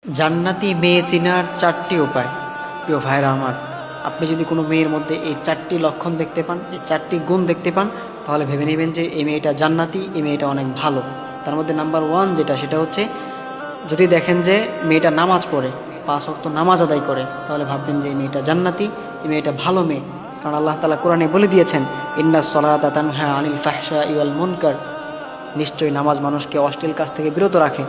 জান্নাতি মেয়ে চিনার চারটি উপায়। প্রিয় ভাইরা আমার, আপনি যদি কোনো মেয়ের মধ্যে এই চারটি লক্ষণ দেখতে পান, এই চারটি গুণ দেখতে পান, তাহলে ভেবে নেবেন যে এই মেয়েটা জান্নাতি, এই মেয়েটা অনেক ভালো। তার মধ্যে নাম্বার 1 যেটা, সেটা হচ্ছে যদি দেখেন যে মেয়েটা নামাজ পড়ে, 5 ওয়াক্ত নামাজ আদায় করে, তাহলে ভাববেন যে এই মেয়েটা জান্নাতি, এই মেয়েটা ভালো মেয়ে। কারণ আল্লাহ তাআলা কোরআনে বলে দিয়েছেন, ইন্নাস সালাতা তানহা আনিল ফাহশাই ওয়াল মুনকার, নিশ্চয়ই নামাজ মানুষকে অশ্লীল কাজ থেকে বিরত রাখে।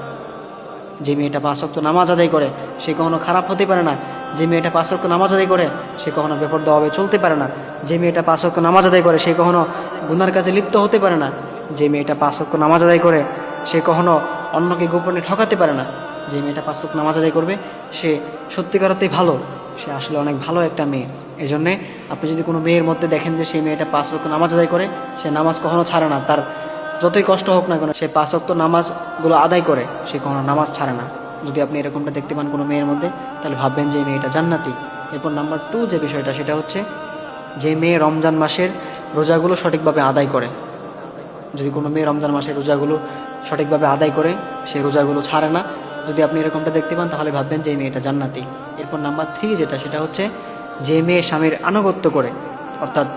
যে মেয়েটা 5 ওয়াক্ত নামাজ আদায় করে সে কখনো খারাপ হতে পারে না। যে মেয়েটা 5 ওয়াক্ত নামাজ আদায় করে সে কখনো বেপরোয়াভাবে চলতে পারে না। যে মেয়েটা 5 ওয়াক্ত নামাজ আদায় করে সে কখনো গুনার কাজে লিপ্ত হতে পারে না। যে মেয়েটা 5 ওয়াক্ত নামাজ আদায় করে সে কখনো অন্যকে গোপনে ঠকাতে পারে না। যে মেয়েটা 5 ওয়াক্ত নামাজ আদায় করবে সে সত্যিকার অর্থেই ভালো, সে আসলে অনেক ভালো একটা মেয়ে। এই জন্যে আপনি যদি কোনো মেয়ের মধ্যে দেখেন যে সেই মেয়েটা 5 ওয়াক্ত নামাজ আদায় করে, সে নামাজ কখনো ছাড়ে না, তার যতই কষ্ট হোক না কেন সে 5 ওয়াক্ত নামাজগুলো আদায় করে, সে কখনো নামাজ ছাড়ে না। যদি আপনি এরকমটা দেখতে পান কোনো মেয়ের মধ্যে, তাহলে ভাববেন যে এই মেয়েটা জান্নাতি। এরপর নাম্বার 2 যে বিষয়টা, সেটা হচ্ছে যে মেয়ে রমজান মাসের রোজাগুলো সঠিকভাবে আদায় করে। যদি কোনো মেয়ে রমজান মাসের রোজাগুলো সঠিকভাবে আদায় করে, সে রোজাগুলো ছাড়ে না, যদি আপনি এরকমটা দেখতে পান, তাহলে ভাববেন যে এই মেয়েটা জান্নাতি। এরপর নাম্বার 3 যেটা, সেটা হচ্ছে যে মেয়ে স্বামীর আনুগত্য করে, অর্থাৎ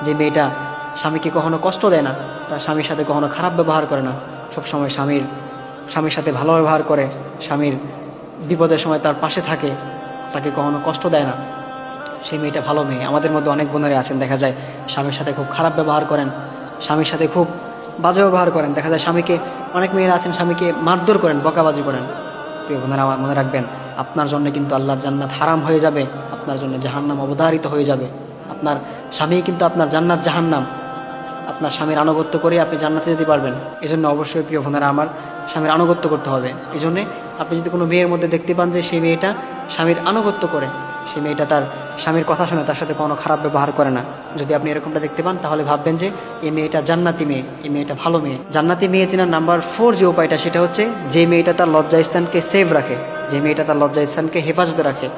যে মেয়েটা স্বামীকে কখনো কষ্ট দেয় না, তার স্বামীর সাথে কখনো খারাপ ব্যবহার করে না, সবসময় স্বামীর সাথে ভালো ব্যবহার করে, স্বামীর বিপদের সময় তার পাশে থাকে, তাকে কখনো কষ্ট দেয় না, সেই মেয়েটা ভালো মেয়ে। আমাদের মধ্যে অনেক বোনেরা আছেন, দেখা যায় স্বামীর সাথে খুব খারাপ ব্যবহার করেন, স্বামীর সাথে খুব বাজে ব্যবহার করেন, দেখা যায় স্বামীকে, অনেক মেয়েরা আছেন স্বামীকে মারধর করেন, বকাবাজি করেন। প্রিয় বোনেরা আমার, মনে রাখবেন আপনার জন্য কিন্তু আল্লাহর জান্নাত হারাম হয়ে যাবে, আপনার জন্য জাহান্নাম অবধারিত হয়ে যাবে। আপনার স্বামী কিন্তু আপনার জান্নাত জাহান্নাম। আপনার স্বামীর আনুগত্য করে আপনি জান্নাতে যেতে পারবেন। এই জন্য অবশ্যই প্রিয় বোনেরা আমার, স্বামীর আনুগত্য করতে হবে। এই জন্যে আপনি যদি কোনো মেয়ের মধ্যে দেখতে পান যে সেই মেয়েটা স্বামীর আনুগত্য করে, সেই মেয়েটা তার স্বামীর কথা শুনে, তার সাথে কোনো খারাপ ব্যবহার করে না, যদি আপনি এরকমটা দেখতে পান, তাহলে ভাববেন যে এই মেয়েটা জান্নাতি মেয়ে, এই মেয়েটা ভালো মেয়ে। জান্নাতি মেয়ে চেনার নাম্বার 4 যে উপায়টা, সেটা হচ্ছে যে মেয়েটা তার লজ্জাস্থানকে সেভ রাখে, যে মেয়েটা তার লজ্জাস্থানকে হেফাজতে রাখে,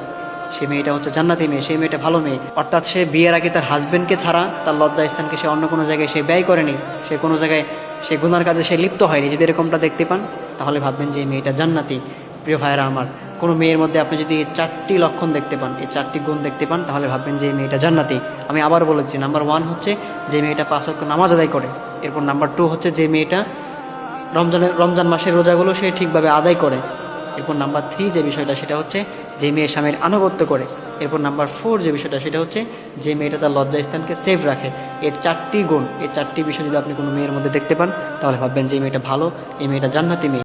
সেই মেয়েটা হচ্ছে জান্নাতি মেয়ে, সেই মেয়েটা ভালো মেয়ে। অর্থাৎ সে বিয়ের আগে তার হাজবেন্ডকে ছাড়া তার লজ্জাস্থানকে সে অন্য কোনো জায়গায় সে ব্যয় করেনি, সে কোনো জায়গায় সে গুনার কাজে সে লিপ্ত হয়নি। যদি এরকমটা দেখতে পান, তাহলে ভাববেন যে এই মেয়েটা জান্নাতি। প্রিয় ভাইয়েরা আমার, কোনো মেয়ের মধ্যে আপনি যদি এই 4টি লক্ষণ দেখতে পান, এই 4টি গুণ দেখতে পান, তাহলে ভাববেন যে এই মেয়েটা জান্নাতি। আমি আবার বলেছি, নাম্বার 1 হচ্ছে যে মেয়েটা 5 ওয়াক্ত নামাজ আদায় করে। এরপর নাম্বার 2 হচ্ছে যে মেয়েটা রমজান মাসের রোজাগুলো সে ঠিকভাবে আদায় করে। এরপর নাম্বার 3 যে বিষয়টা, সেটা হচ্ছে যে মেয়ে স্বামীর আনুগত্য করে। এরপর নাম্বার 4 যে বিষয়টা, সেটা হচ্ছে যে মেয়েটা তার লজ্জাস্থানকে সেভ রাখে। এই 4টি গুণ, এই 4টি বিষয় যদি আপনি কোনো মেয়ের মধ্যে দেখতে পান, তাহলে ভাববেন যে এই মেয়েটা ভালো, এই মেয়েটা জান্নাতি মেয়ে।